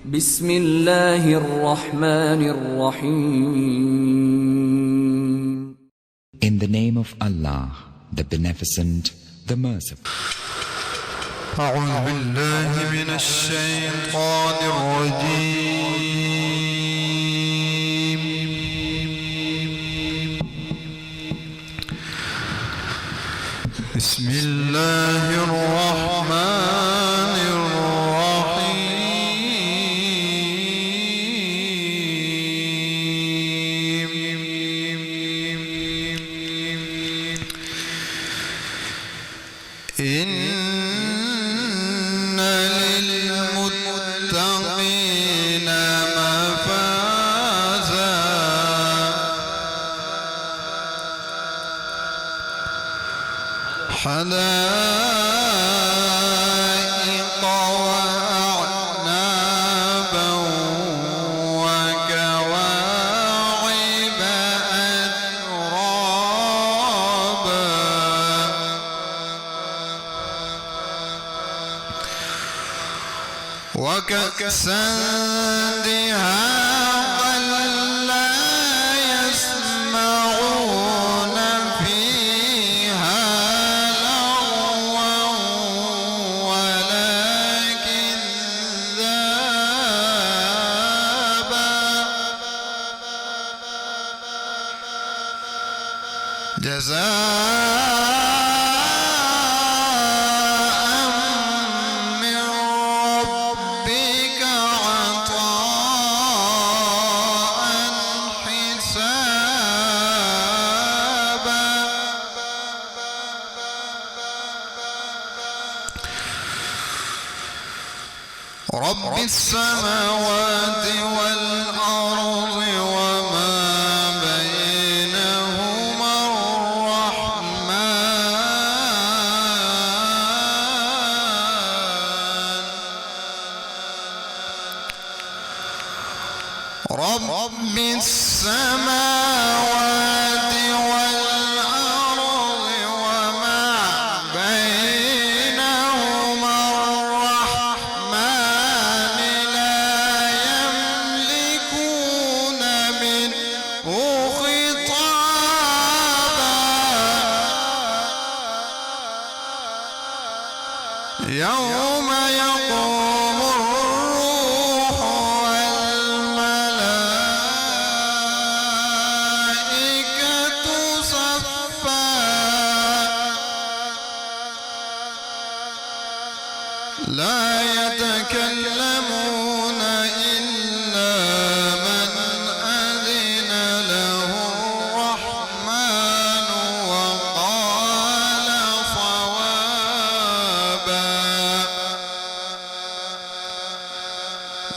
بسم الله الرحمن الرحيم. In the name of Allah, the Beneficent, the Merciful. أعوذ بالله من الشيطان الرجيم. بسم الله الرحمن الرحيم. إن للمتقين مفازا حدائق وأعنابا وكواعب أترابا وكأسا دهاقا لا يسمعون فيها لغوا ولا كذابا جزاء من ربك عطاء حسابا رب السماوات والأرض وما بينهما الرحمن رب السماوات والأرض وما بينهما الرحمن لا يملكون منه خطابا يوم يقوم الروح والملائكة صفا لا يتكلمون إلا من أذن له الرحمن وقال صوابا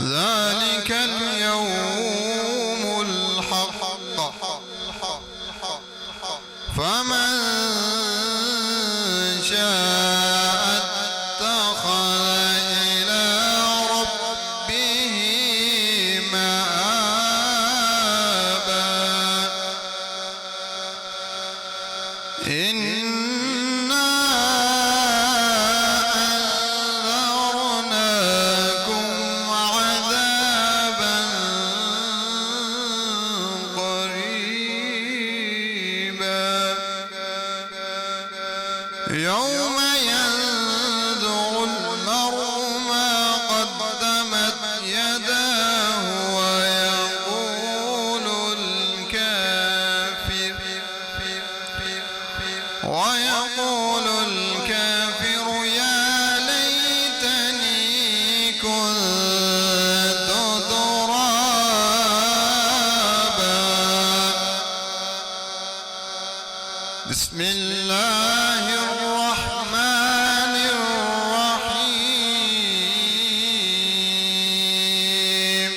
ذلك اليوم الحق فمن شاء اتخذ إلى ربه مآبا إنا أنذرناكم عذابا قريبا يوم ينظر المرء ما قدمت يداه ويقول الكافر يا ليتني كنت ترابا بسم الله الرحمن الرحيم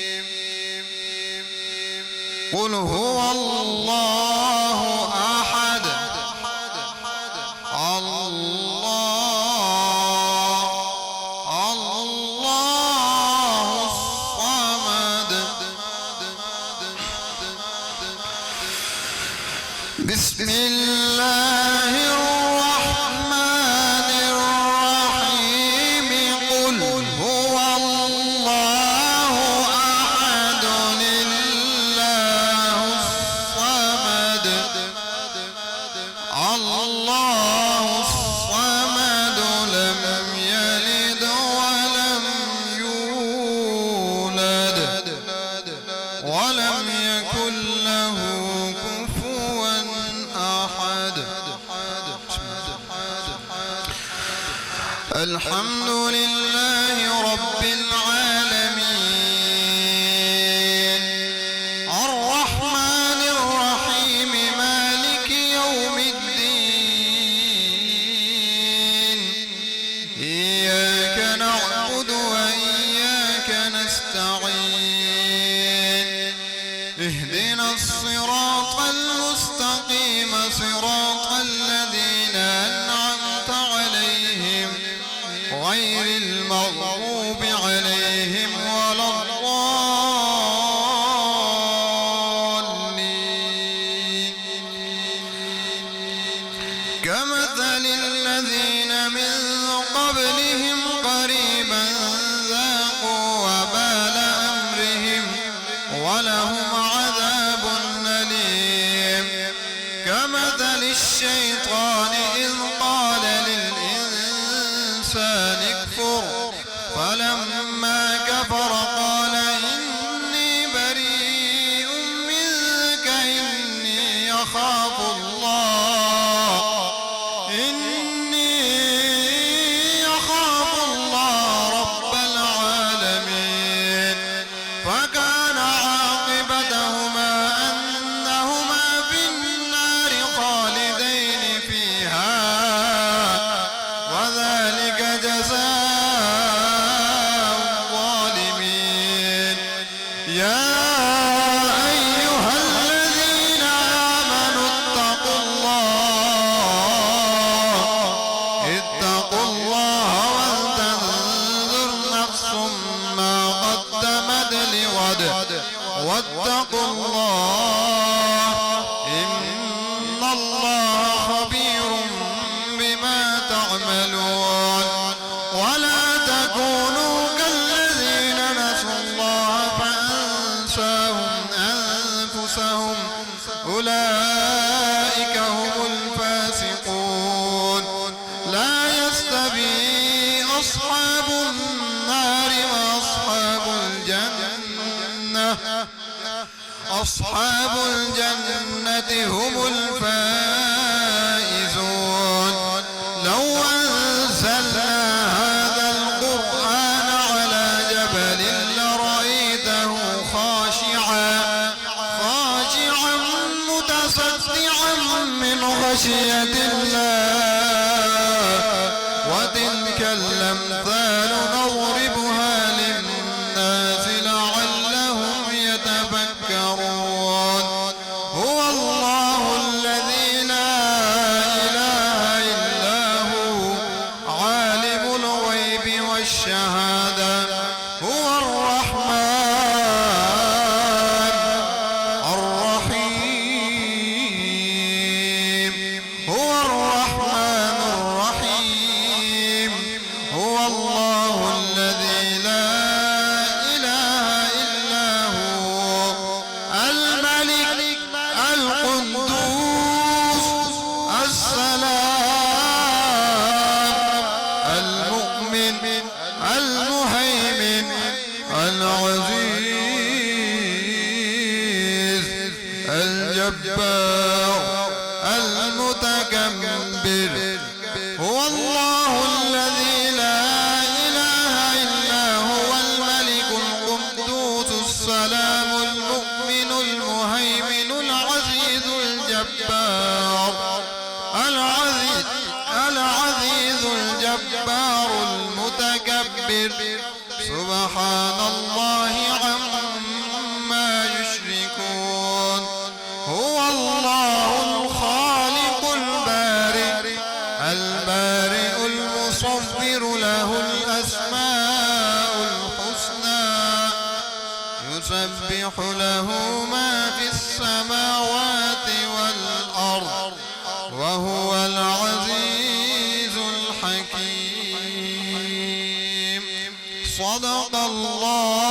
قل هو الله أحد الله الصمد بسم الله الرحمن الرحيم قل هو الله الحمد لله رب العالمين الرحمن الرحيم مالك يوم الدين إياك نعبد وإياك نستعين اهدنا الصراط المستقيم صراط الذين أنعمت عليهم غير المغضوب عليهم ولا الضالين كمثل الذين من قبلهم قريبا ذاقوا وبال أمرهم ولهم عذاب أليم كمثل الشيطان إذ قال للإنسان اكفر فلما كفر قال إني بريء منك إني أخاف الله رب العالمين فكان عاقبتهما أنهما في النار خالدين فيها وذلك جزاء الظالمين يا أيها الذين آمنوا اتقوا الله ولتنظر نفس ما قدمت لغد واتقوا الله إن الله خبير بما تعملون ولا تكونوا كالذين نسوا الله فأنساهم أنفسهم أولئك هم الفاسقون لا يستوي أصحاب النار وأصحاب الجنة أصحاب الجنة هم الفائزون لو أنزلنا هذا القرآن على جبل لرأيته خاشعا متصدعا من خشية الله وتلك الأمثال نضربها للناس لعلهم يتفكرون هو الله الذي لا إله إلا هو عالم الغيب والشهادة هو الرحمن الرحيم هو الرحمن الرحيم هو الله الذي لا إله إلا هو الملك القدوس السلام المؤمن المهيمن العزيز الجبار المتكبر هو الله الذي لا إله إلا هو الملك القدوس السلام المؤمن المهيمن العزيز الجبار العزيز الجبار المتكبر سبحان الله عما يشركون هو الله الخالق البارئ المصور له الأسماء الحسنى يسبح له ما في السماوات والأرض وهو العزيز الحكيم صدق الله